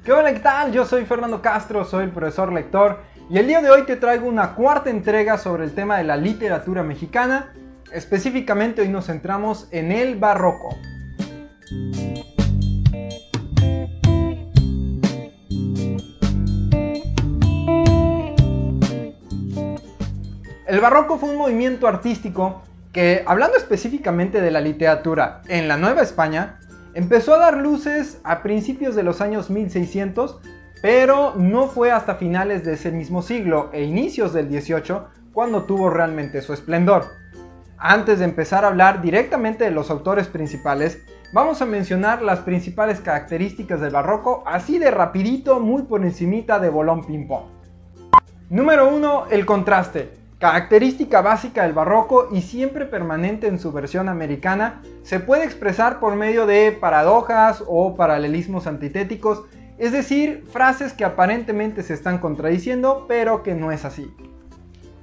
¿Qué hola, qué tal? Yo soy Fernando Castro, soy el profesor lector y el día de hoy te traigo una cuarta entrega sobre el tema de la literatura mexicana. Específicamente hoy nos centramos en el barroco. El barroco fue un movimiento artístico que, hablando específicamente de la literatura en la Nueva España, empezó a dar luces a principios de los años 1600, pero no fue hasta finales de ese mismo siglo e inicios del 18 cuando tuvo realmente su esplendor. Antes de empezar a hablar directamente de los autores principales, vamos a mencionar las principales características del barroco, así de rapidito, muy por encimita de bolón ping pong. Número 1. El contraste. Característica básica del barroco y siempre permanente en su versión americana, se puede expresar por medio de paradojas o paralelismos antitéticos, es decir, frases que aparentemente se están contradiciendo, pero que no es así.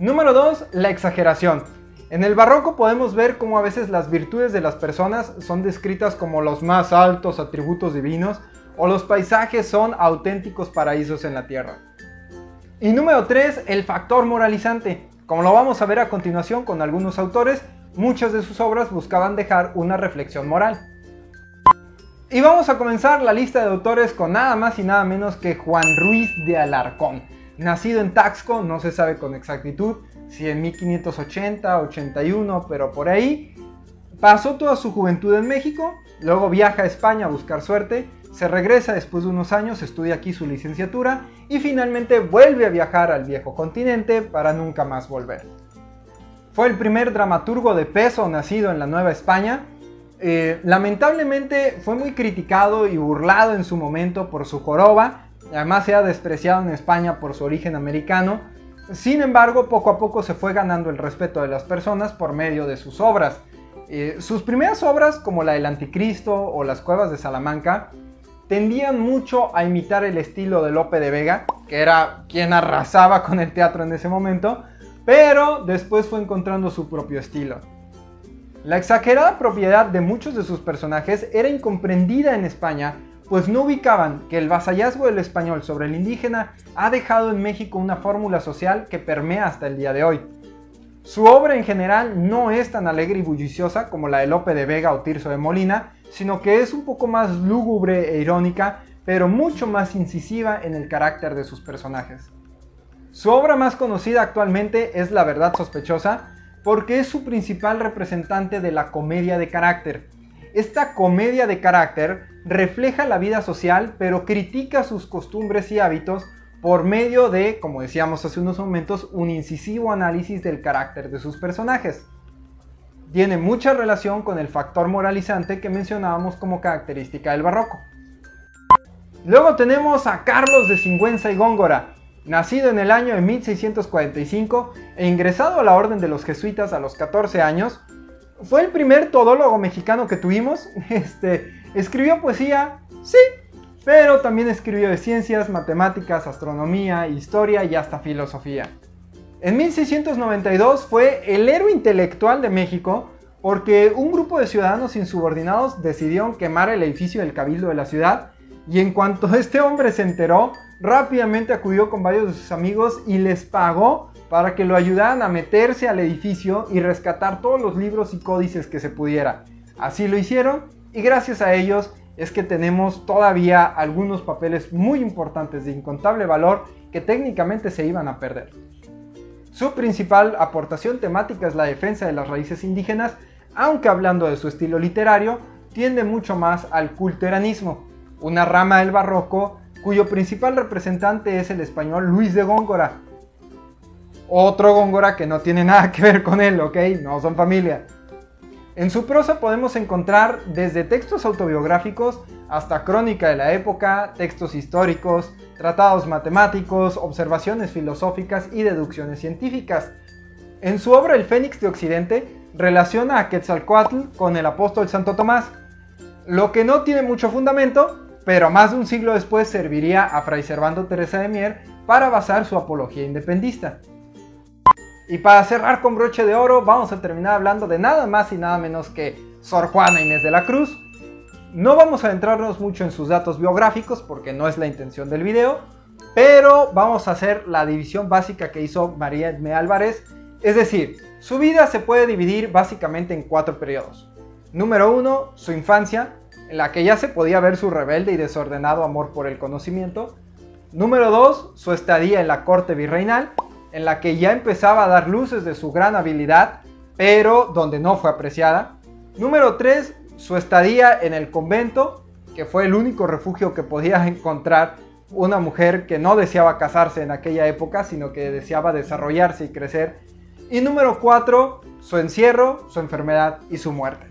Número 2. La exageración. En el barroco podemos ver cómo a veces las virtudes de las personas son descritas como los más altos atributos divinos o los paisajes son auténticos paraísos en la tierra. Y número 3. El factor moralizante. Como lo vamos a ver a continuación con algunos autores, muchas de sus obras buscaban dejar una reflexión moral. Y vamos a comenzar la lista de autores con nada más y nada menos que Juan Ruiz de Alarcón. Nacido en Taxco, no se sabe con exactitud si en 1580, 81, pero por ahí. Pasó toda su juventud en México, luego viaja a España a buscar suerte, se regresa después de unos años, estudia aquí su licenciatura y finalmente vuelve a viajar al viejo continente para nunca más volver. Fue el primer dramaturgo de peso nacido en la Nueva España. Lamentablemente fue muy criticado y burlado en su momento por su joroba, además se ha despreciado en España por su origen americano. Sin embargo, poco a poco se fue ganando el respeto de las personas por medio de sus obras. Sus primeras obras, como la del Anticristo o Las Cuevas de Salamanca, tendían mucho a imitar el estilo de Lope de Vega, que era quien arrasaba con el teatro en ese momento, pero después fue encontrando su propio estilo. La exagerada propiedad de muchos de sus personajes era incomprendida en España, pues no ubicaban que el vasallazgo del español sobre el indígena ha dejado en México una fórmula social que permea hasta el día de hoy. Su obra en general no es tan alegre y bulliciosa como la de Lope de Vega o Tirso de Molina, sino que es un poco más lúgubre e irónica, pero mucho más incisiva en el carácter de sus personajes. Su obra más conocida actualmente es La Verdad Sospechosa, porque es su principal representante de la comedia de carácter. Esta comedia de carácter refleja la vida social, pero critica sus costumbres y hábitos por medio de, como decíamos hace unos momentos, un incisivo análisis del carácter de sus personajes. Tiene mucha relación con el factor moralizante que mencionábamos como característica del barroco. Luego tenemos a Carlos de Sigüenza y Góngora, nacido en el año de 1645 e ingresado a la orden de los jesuitas a los 14 años. Fue el primer todólogo mexicano que tuvimos. Escribió poesía, sí, pero también escribió de ciencias, matemáticas, astronomía, historia y hasta filosofía. En 1692 fue el héroe intelectual de México porque un grupo de ciudadanos insubordinados decidieron quemar el edificio del cabildo de la ciudad y en cuanto este hombre se enteró, rápidamente acudió con varios de sus amigos y les pagó para que lo ayudaran a meterse al edificio y rescatar todos los libros y códices que se pudiera. Así lo hicieron y gracias a ellos es que tenemos todavía algunos papeles muy importantes de incontable valor que técnicamente se iban a perder. Su principal aportación temática es la defensa de las raíces indígenas, aunque hablando de su estilo literario, tiende mucho más al culteranismo, una rama del barroco cuyo principal representante es el español Luis de Góngora. Otro Góngora que no tiene nada que ver con él, ¿ok? No son familia. En su prosa podemos encontrar desde textos autobiográficos hasta crónica de la época, textos históricos, tratados matemáticos, observaciones filosóficas y deducciones científicas. En su obra El Fénix de Occidente relaciona a Quetzalcóatl con el apóstol Santo Tomás, lo que no tiene mucho fundamento, pero más de un siglo después serviría a Fray Servando Teresa de Mier para basar su apología independentista. Y para cerrar con broche de oro, vamos a terminar hablando de nada más y nada menos que Sor Juana Inés de la Cruz, No vamos a adentrarnos mucho en sus datos biográficos porque no es la intención del video, pero vamos a hacer la división básica que hizo María Edme Álvarez, es decir, su vida se puede dividir básicamente en 4 periodos. Número 1, su infancia, en la que ya se podía ver su rebelde y desordenado amor por el conocimiento. Número 2, su estadía en la corte virreinal, en la que ya empezaba a dar luces de su gran habilidad, pero donde no fue apreciada. Número 3, su estadía en el convento, que fue el único refugio que podía encontrar una mujer que no deseaba casarse en aquella época, sino que deseaba desarrollarse y crecer. Y número 4, su encierro, su enfermedad y su muerte.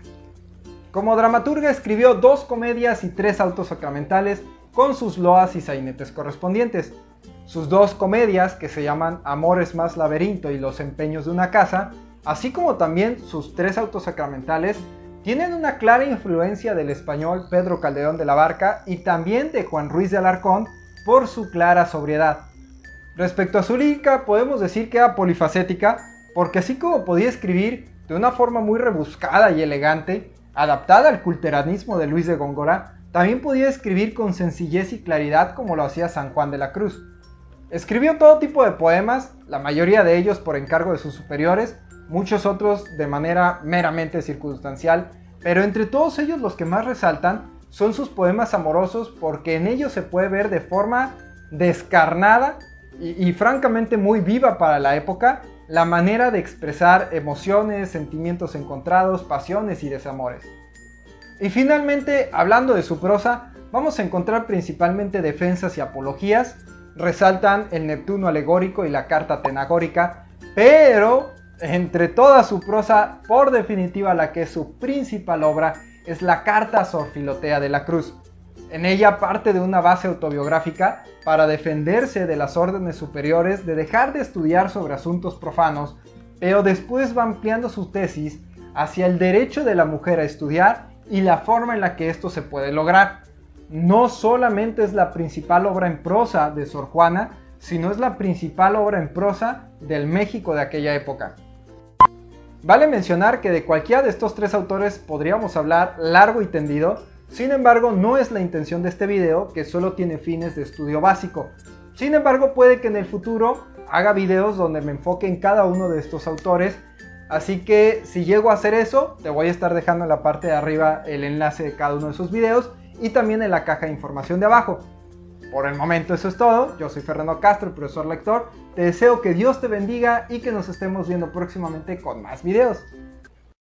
Como dramaturga escribió 2 comedias y 3 autos sacramentales con sus loas y sainetes correspondientes. Sus 2 comedias, que se llaman Amores más laberinto y Los empeños de una casa, así como también sus 3 autos sacramentales, tienen una clara influencia del español Pedro Calderón de la Barca y también de Juan Ruiz de Alarcón por su clara sobriedad. Respecto a su lírica, podemos decir que era polifacética, porque así como podía escribir de una forma muy rebuscada y elegante, adaptada al culteranismo de Luis de Góngora, también podía escribir con sencillez y claridad como lo hacía San Juan de la Cruz. Escribió todo tipo de poemas, la mayoría de ellos por encargo de sus superiores, muchos otros de manera meramente circunstancial, pero entre todos ellos los que más resaltan son sus poemas amorosos, porque en ellos se puede ver de forma descarnada y francamente muy viva para la época la manera de expresar emociones, sentimientos encontrados, pasiones y desamores. Y finalmente, hablando de su prosa, vamos a encontrar principalmente defensas y apologías, resaltan el Neptuno alegórico y la carta atenagórica, pero entre toda su prosa, por definitiva la que es su principal obra, es la carta a Sor Filotea de la Cruz. En ella parte de una base autobiográfica para defenderse de las órdenes superiores de dejar de estudiar sobre asuntos profanos, pero después va ampliando su tesis hacia el derecho de la mujer a estudiar y la forma en la que esto se puede lograr. No solamente es la principal obra en prosa de Sor Juana, sino es la principal obra en prosa del México de aquella época. Vale mencionar que de cualquiera de estos 3 autores podríamos hablar largo y tendido. Sin embargo, no es la intención de este video, que solo tiene fines de estudio básico. Sin embargo, puede que en el futuro haga videos donde me enfoque en cada uno de estos autores. Así que si llego a hacer eso, te voy a estar dejando en la parte de arriba el enlace de cada uno de esos videos y también en la caja de información de abajo. Por el momento eso es todo. Yo soy Fernando Castro, el profesor lector. Te deseo que Dios te bendiga y que nos estemos viendo próximamente con más videos.